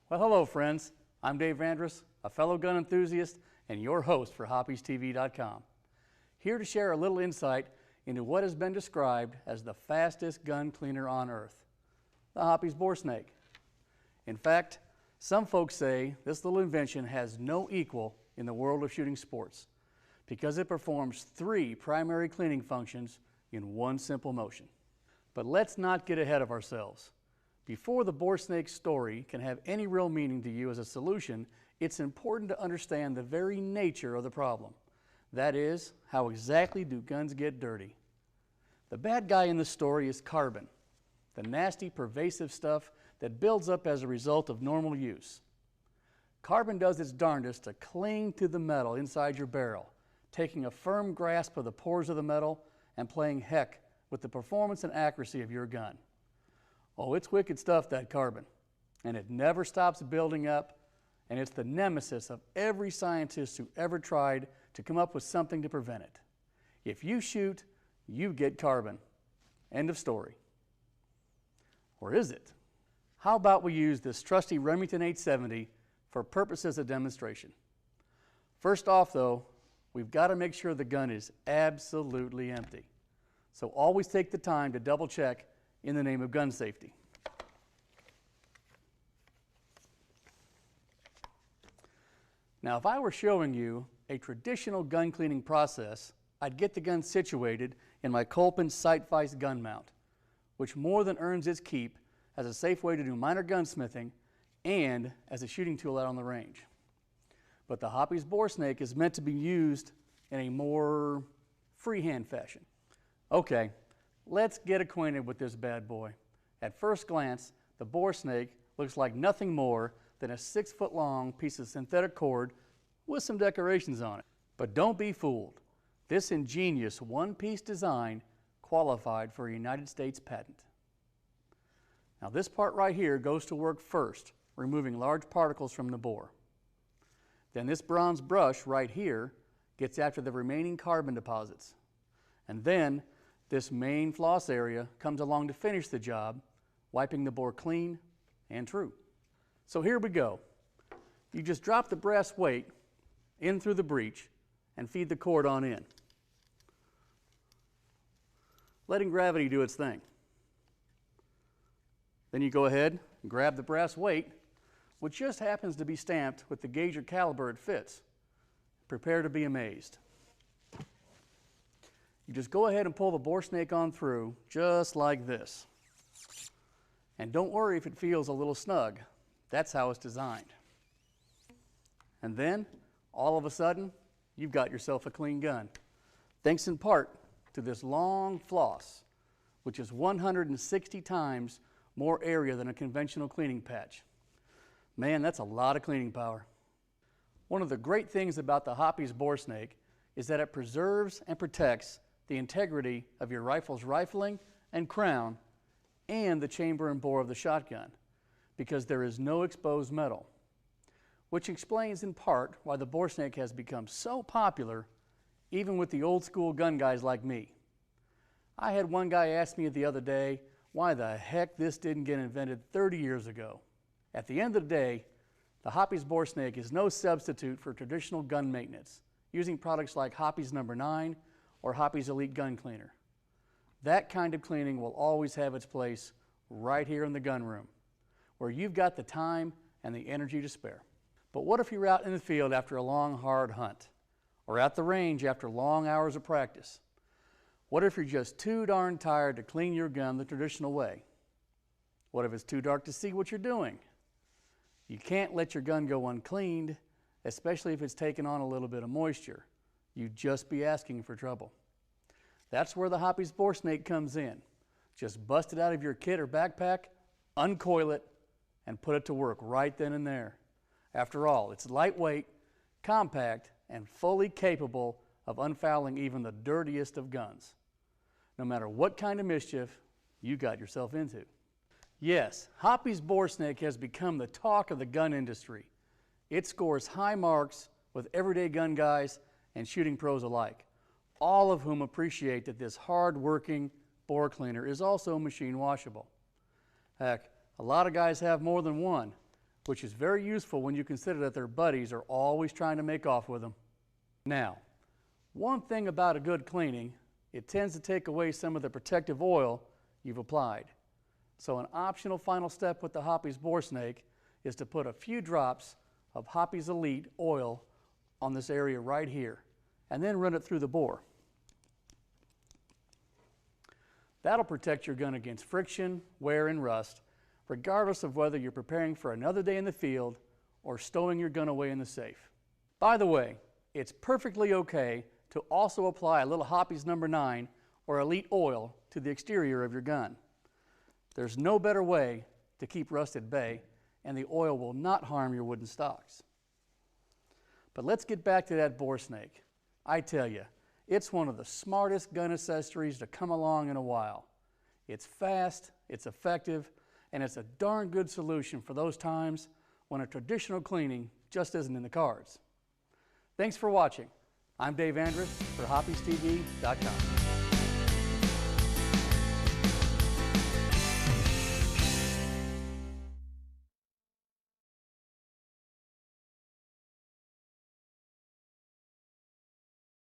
Well, hello friends. I'm Dave Andress, a fellow gun enthusiast and your host for HoppiesTV.com. Here to share a little insight into what has been described as the fastest gun cleaner on earth, the Hoppe's Boresnake. In fact, some folks say this little invention has no equal in the world of shooting sports because it performs 3 primary cleaning functions in one simple motion. But let's not get ahead of ourselves. Before the Boresnake story can have any real meaning to you as a solution, it's important to understand the very nature of the problem. That is, how exactly do guns get dirty? The bad guy in the story is carbon, the nasty, pervasive stuff that builds up as a result of normal use. Carbon does its darndest to cling to the metal inside your barrel, taking a firm grasp of the pores of the metal and playing heck with the performance and accuracy of your gun. Oh, it's wicked stuff, that carbon, and it never stops building up, and it's the nemesis of every scientist who ever tried to come up with something to prevent it. If you shoot, you get carbon. End of story. Or is it? How about we use this trusty Remington 870 for purposes of demonstration? First off, though, we've got to make sure the gun is absolutely empty. So always take the time to double check in the name of gun safety. Now, if I were showing you a traditional gun cleaning process, I'd get the gun situated in my Kolpin sight vise gun mount, which more than earns its keep as a safe way to do minor gunsmithing and as a shooting tool out on the range. But the Hoppe's Boresnake is meant to be used in a more freehand fashion. Okay, let's get acquainted with this bad boy. At first glance, the Boresnake looks like nothing more than a 6-foot-long piece of synthetic cord with some decorations on it. But don't be fooled. This ingenious one-piece design qualified for a United States patent. Now this part right here goes to work first, removing large particles from the bore. Then this bronze brush right here gets after the remaining carbon deposits. And then this main floss area comes along to finish the job, wiping the bore clean and true. So here we go. You just drop the brass weight in through the breech and feed the cord on in, letting gravity do its thing. Then you go ahead and grab the brass weight, which just happens to be stamped with the gauge or caliber it fits. Prepare to be amazed. You just go ahead and pull the Boresnake on through, just like this. And don't worry if it feels a little snug. That's how it's designed. And then, all of a sudden, you've got yourself a clean gun. Thanks in part to this long floss, which is 160 times more area than a conventional cleaning patch. Man, that's a lot of cleaning power. One of the great things about the Hoppe's Boresnake is that it preserves and protects the integrity of your rifle's rifling and crown and the chamber and bore of the shotgun, because there is no exposed metal, which explains in part why the Boresnake has become so popular even with the old school gun guys like me. I had one guy ask me the other day why the heck this didn't get invented 30 years ago. At the end of the day, the Hoppe's Boresnake is no substitute for traditional gun maintenance, using products like Hoppe's No. 9 or Hoppe's Elite Gun Cleaner. That kind of cleaning will always have its place right here in the gun room, where you've got the time and the energy to spare. But what if you're out in the field after a long, hard hunt, or at the range after long hours of practice? What if you're just too darn tired to clean your gun the traditional way? What if it's too dark to see what you're doing? You can't let your gun go uncleaned, especially if it's taken on a little bit of moisture. You'd just be asking for trouble. That's where the Hoppe's Boresnake comes in. Just bust it out of your kit or backpack, uncoil it, and put it to work right then and there. After all, it's lightweight, compact, and fully capable of unfouling even the dirtiest of guns, no matter what kind of mischief you got yourself into. Yes, Hoppe's Boresnake has become the talk of the gun industry. It scores high marks with everyday gun guys and shooting pros alike, all of whom appreciate that this hard-working bore cleaner is also machine washable. Heck, a lot of guys have more than one, which is very useful when you consider that their buddies are always trying to make off with them. Now, one thing about a good cleaning, it tends to take away some of the protective oil you've applied. So an optional final step with the Hoppe's Boresnake is to put a few drops of Hoppe's Elite oil on this area right here, and then run it through the bore. That'll protect your gun against friction, wear, and rust, regardless of whether you're preparing for another day in the field or stowing your gun away in the safe. By the way, it's perfectly okay to also apply a little Hoppe's No. 9 or Elite oil to the exterior of your gun. There's no better way to keep rust at bay, and the oil will not harm your wooden stocks. But let's get back to that Boresnake. I tell you, it's one of the smartest gun accessories to come along in a while. It's fast, it's effective, and it's a darn good solution for those times when a traditional cleaning just isn't in the cards. Thanks for watching. I'm Dave Andress for HoppesTV.com.